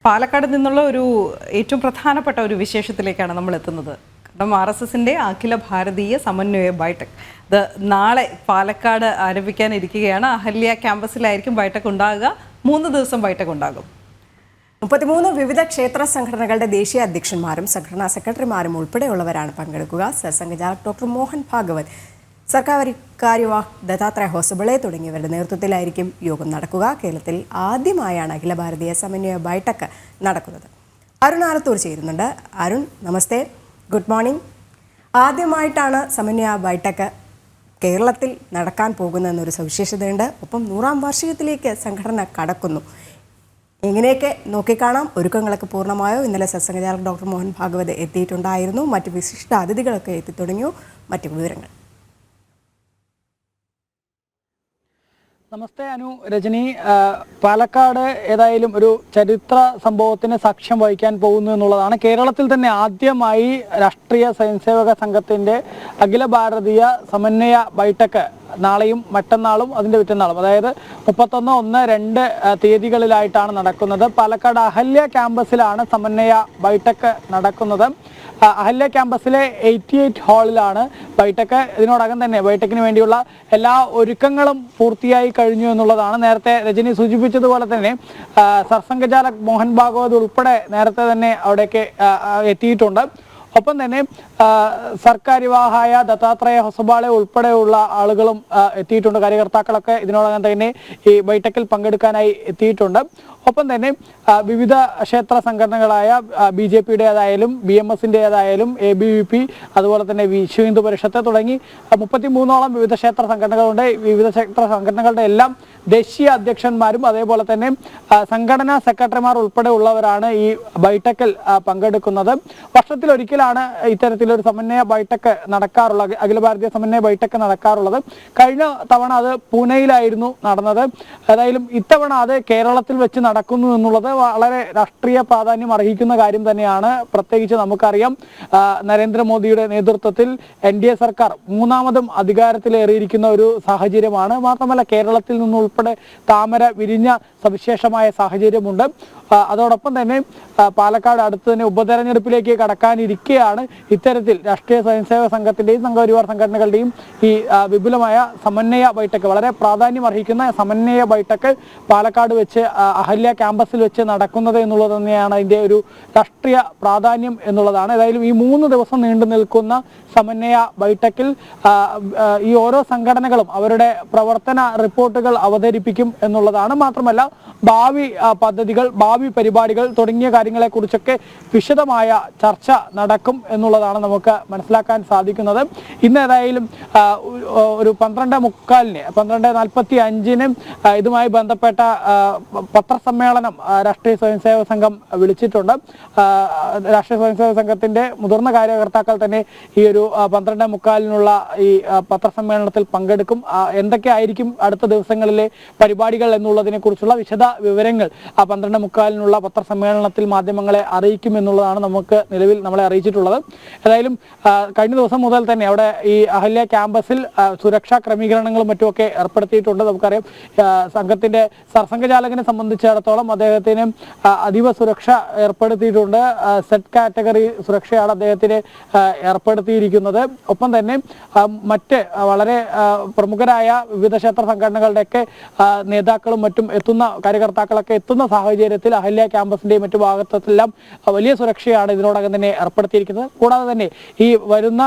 പാലക്കാട് നിന്നുള്ള ഒരു ഏറ്റവും പ്രധാനപ്പെട്ട ഒരു വിശേഷത്തിലേക്കാണ് നമ്മൾ എത്തുന്നത്. കാരണം RSSന്റെ അഖില ഭാരതീയ സമന്വയ ബൈഠക് ഇത് നാളെ പാലക്കാട് ആരംഭിക്കാനിരിക്കുകയാണ്. അഹല്യ ക്യാമ്പസിലായിരിക്കും ബൈഠക് ഉണ്ടാകുക. 3 ദിവസം ബൈഠക് ഉണ്ടാകും. 33 വിവിധ ക്ഷേത്ര സംഘടനകളുടെ ദേശീയ അധ്യക്ഷന്മാരും സംഘടനാ സെക്രട്ടറിമാരും ഉൾപ്പെടെയുള്ളവരാണ് പങ്കെടുക്കുക. സർസംഘചാലക് ഡോക്ടർ മോഹൻ ഭാഗവത്, സർക്കാർ കാര്യവാഹ് ദത്താത്രേയ ഹോസബളെ തുടങ്ങിയവരുടെ നേതൃത്വത്തിലായിരിക്കും യോഗം നടക്കുക. കേരളത്തിൽ ആദ്യമായാണ് അഖില ഭാരതീയ സമന്വയ ബൈഠക് നടക്കുന്നത്. അരുൺ ആലത്തൂർ ചേരുന്നുണ്ട്. അരുൺ, നമസ്തേ, ഗുഡ് മോർണിംഗ്. ആദ്യമായിട്ടാണ് സമന്വയ ബൈഠക് കേരളത്തിൽ നടക്കാൻ പോകുന്നതെന്നൊരു സവിശേഷതയുണ്ട്. ഒപ്പം 100ാം വാർഷികത്തിലേക്ക് സംഘടന കടക്കുന്നു. എങ്ങനെയൊക്കെ നോക്കിക്കാണാം? ഒരുക്കങ്ങളൊക്കെ പൂർണ്ണമായോ? ഇന്നലെ സർസംഘചാലക് ഡോക്ടർ മോഹൻ ഭാഗവത് എത്തിയിട്ടുണ്ടായിരുന്നു. മറ്റ് വിശിഷ്ട അതിഥികളൊക്കെ എത്തിത്തുടങ്ങിയോ? മറ്റ് വിവരങ്ങൾ. നമസ്തേ അനു, രജനി. പാലക്കാട് ഏതായാലും ഒരു ചരിത്ര സംഭവത്തിന് സാക്ഷ്യം വഹിക്കാൻ പോകുന്നു എന്നുള്ളതാണ്. കേരളത്തിൽ തന്നെ ആദ്യമായി രാഷ്ട്രീയ സ്വയംസേവക സംഘത്തിൻ്റെ അഖില ഭാരതീയ സമന്വയ ബൈഠക് നാളെയും മറ്റന്നാളും അതിൻ്റെ പിറ്റന്നാളും, അതായത് 31, 1, 2 തീയതികളിലായിട്ടാണ് നടക്കുന്നത്. പാലക്കാട് അഹല്യ ക്യാമ്പസിലാണ് സമന്വയ ബൈഠക് നടക്കുന്നത്. അഹല്യ ക്യാമ്പസിലെ 88 ഹാളിലാണ് ബൈഠക്. ഇതിനോടകം തന്നെ ബൈഠക്കിന് വേണ്ടിയുള്ള എല്ലാ ഒരുക്കങ്ങളും പൂർത്തിയായി കഴിഞ്ഞു എന്നുള്ളതാണ്. നേരത്തെ രജനി സൂചിപ്പിച്ചതുപോലെ തന്നെ സർസംഘചാലക് മോഹൻ ഭാഗവത് ഉൾപ്പെടെ നേരത്തെ തന്നെ അവിടേക്ക് എത്തിയിട്ടുണ്ട്. ഒപ്പം തന്നെ സർക്കാരിവാഹായ ദത്താത്രേയ ഹൊസബാളെ ഉൾപ്പെടെയുള്ള ആളുകളും എത്തിയിട്ടുണ്ട്. കാര്യകർത്താക്കളൊക്കെ ഇതിനോടകം തന്നെ ഈ ബൈഠക്കിൽ പങ്കെടുക്കാനായി എത്തിയിട്ടുണ്ട്. ഒപ്പം തന്നെ വിവിധ ക്ഷേത്ര സംഘടനകളായ BJPയുടേതായാലും BMSൻ്റേതായാലും ABVP, അതുപോലെ തന്നെ വിശ്വ ഹിന്ദു പരിഷത്ത് തുടങ്ങി 33ഓളം വിവിധ ക്ഷേത്ര സംഘടനകളുണ്ട്. വിവിധ ക്ഷേത്ര സംഘടനകളുടെ എല്ലാം ദേശീയ അധ്യക്ഷന്മാരും അതേപോലെ തന്നെ സംഘടനാ സെക്രട്ടറിമാർ ഉൾപ്പെടെ ഉള്ളവരാണ് ഈ ബൈഠക്കിൽ പങ്കെടുക്കുന്നത്. വർഷത്തിലൊരിക്കലാണ് ഇത്തരത്തിലൊരു സമന്വയ ബൈഠക് നടക്കാറുള്ളത്, അഖില ഭാരതീയ സമന്വയ ബൈഠക് നടക്കാറുള്ളത്. കഴിഞ്ഞ തവണ അത് പൂനെയിലായിരുന്നു നടന്നത്. ഏതായാലും ഇത്തവണ അത് കേരളത്തിൽ വെച്ച് നടക്കുന്നു എന്നുള്ളത് വളരെ രാഷ്ട്രീയ പ്രാധാന്യം അർഹിക്കുന്ന കാര്യം തന്നെയാണ്. പ്രത്യേകിച്ച് നമുക്കറിയാം, നരേന്ദ്രമോദിയുടെ നേതൃത്വത്തിൽ NDA സർക്കാർ 3ാമതും അധികാരത്തിലേറിയിരിക്കുന്ന ഒരു സാഹചര്യമാണ്. മാത്രമല്ല കേരളത്തിൽ നിന്നുൾപ്പെടെ താമര വിരിഞ്ഞ സവിശേഷമായ സാഹചര്യമുണ്ട്. അതോടൊപ്പം തന്നെ പാലക്കാട് അടുത്ത് തന്നെ ഉപതെരഞ്ഞെടുപ്പിലേക്ക് കടക്കാനിരിക്കെയാണ് ഇത്തരത്തിൽ രാഷ്ട്രീയ സ്വയംസേവക സംഘത്തിൻ്റെയും സംഘപരിവാർ സംഘടനകളുടെയും ഈ വിപുലമായ സമന്വയ ബൈഠക്, വളരെ പ്രാധാന്യം അർഹിക്കുന്ന സമന്വയ ബൈഠക് പാലക്കാട് വെച്ച് അഹല്യ ക്യാമ്പസിൽ വെച്ച് നടക്കുന്നത് എന്നുള്ളത് തന്നെയാണ് അതിൻ്റെ ഒരു രാഷ്ട്രീയ പ്രാധാന്യം എന്നുള്ളതാണ്. ഏതായാലും ഈ 3 ദിവസം നീണ്ടു നിൽക്കുന്ന സമന്വയ ബൈഠക്കിൽ ഈ ഓരോ സംഘടനകളും അവരുടെ പ്രവർത്തന റിപ്പോർട്ടുകൾ അവതരിപ്പിക്കും എന്നുള്ളതാണ്. മാത്രമല്ല ഭാവി പദ്ധതികൾ, ഭാവി പരിപാടികൾ തുടങ്ങിയ കാര്യങ്ങളെക്കുറിച്ചൊക്കെ വിശദമായ ചർച്ച നടക്കും എന്നുള്ളതാണ് നമുക്ക് മനസ്സിലാക്കാൻ സാധിക്കുന്നത്. ഇന്ന് ഏതായാലും ഒരു 12:45, 12:45 ഇതുമായി ബന്ധപ്പെട്ട പത്രസമ്മേളനം രാഷ്ട്രീയ സ്വയംസേവക സംഘം വിളിച്ചിട്ടുണ്ട്. രാഷ്ട്രീയ സ്വയംസേവക സംഘത്തിൻ്റെ മുതിർന്ന കാര്യകർത്താക്കൾ തന്നെ ഈ ഒരു 12:45 ഈ പത്രസമ്മേളനത്തിൽ പങ്കെടുക്കും. എന്തൊക്കെ ആയിരിക്കും അടുത്ത ദിവസങ്ങളിലെ പരിപാടികൾ എന്നുള്ളതിനെ കുറിച്ചുള്ള വിശദ വിവരങ്ങൾ 12:45 പത്രസമ്മേളനത്തിൽ മാധ്യമങ്ങളെ അറിയിക്കും എന്നുള്ളതാണ് നമുക്ക് നിലവിൽ നമ്മളെ അറിയിച്ചിട്ടുള്ളത്. ഏതായാലും കഴിഞ്ഞ ദിവസം മുതൽ തന്നെ അവിടെ ഈ അഹല്യ ക്യാമ്പസിൽ സുരക്ഷാ ക്രമീകരണങ്ങളും മറ്റുമൊക്കെ ഏർപ്പെടുത്തിയിട്ടുണ്ട്. നമുക്കറിയാം, സംഘത്തിന്റെ സർസംഘചാലകനെ സംബന്ധിച്ചിടത്തോളം അദ്ദേഹത്തിന് അതീവ സുരക്ഷ ഏർപ്പെടുത്തിയിട്ടുണ്ട്. സെറ്റ് കാറ്റഗറി സുരക്ഷയാണ് അദ്ദേഹത്തിന് ഏർപ്പെടുത്തിയിരിക്കുന്നത്. ഒപ്പം തന്നെ മറ്റ് വളരെ പ്രമുഖരായ വിവിധ ക്ഷേത്ര സംഘടനകളുടെയൊക്കെ നേതാക്കളും മറ്റും എത്തുന്ന കാര്യകർത്താക്കളൊക്കെ എത്തുന്ന സാഹചര്യത്തിൽ അഹല്യ ക്യാമ്പസിന്റെയും മറ്റു ഭാഗത്തെല്ലാം വലിയ സുരക്ഷയാണ് ഇതിനോടകം തന്നെ ഏർപ്പെടുത്തിയിരിക്കുന്നത്. കൂടാതെ തന്നെ ഈ വരുന്ന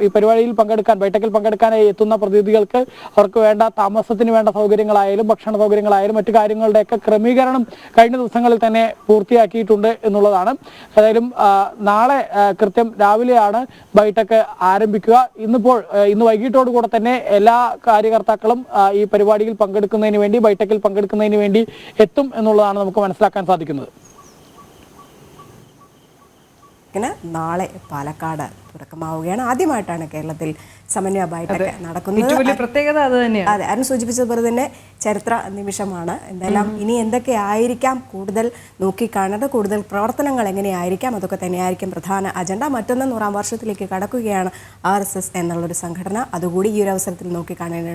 ഈ പരിപാടിയിൽ പങ്കെടുക്കാൻ, ബൈഠക്കിൽ പങ്കെടുക്കാനായി എത്തുന്ന പ്രതിനിധികൾക്ക് അവർക്ക് വേണ്ട താമസത്തിന് വേണ്ട സൗകര്യങ്ങളായാലും ഭക്ഷണ സൗകര്യങ്ങളായാലും മറ്റു കാര്യങ്ങളുടെയൊക്കെ ക്രമീകരണം കഴിഞ്ഞ ദിവസങ്ങളിൽ തന്നെ പൂർത്തിയാക്കിയിട്ടുണ്ട് എന്നുള്ളതാണ്. ഏതായാലും നാളെ കൃത്യം രാവിലെയാണ് ബൈഠക് ആരംഭിക്കുക. ഇന്ന് വൈകിട്ടോടുകൂടെ തന്നെ എല്ലാ കാര്യകർത്താക്കളും ഈ പരിപാടിയിൽ പങ്കെടുക്കുന്നതിന് വേണ്ടി, ബൈഠക്കിൽ പങ്കെടുക്കുന്നതിന് വേണ്ടി എത്തും എന്നുള്ളതാണ് നമുക്ക് മനസ്സിലാക്കാൻ സാധിക്കുന്നത്. നാളെ പാലക്കാട് തുടക്കമാവുകയാണ്. ആദ്യമായിട്ടാണ് കേരളത്തിൽ സമന്വയ ബൈഠക് നടക്കുന്നത്. പ്രത്യേകത അത് തന്നെയാണ്. അതെ, അരുൺ സൂചിപ്പിച്ചതുപോലെ തന്നെ ചരിത്ര നിമിഷമാണ്. എന്തായാലും ഇനി എന്തൊക്കെ ആയിരിക്കാം കൂടുതൽ നോക്കിക്കാണേണ്ടത്, കൂടുതൽ പ്രവർത്തനങ്ങൾ എങ്ങനെയായിരിക്കാം, അതൊക്കെ തന്നെയായിരിക്കും പ്രധാന അജണ്ട. മറ്റൊന്ന് 100ാം വർഷത്തിലേക്ക് കടക്കുകയാണ് RSS എന്നുള്ളൊരു സംഘടന. അതുകൂടി ഈ ഒരു അവസരത്തിൽ നോക്കിക്കാണേണ്ടതുണ്ട്.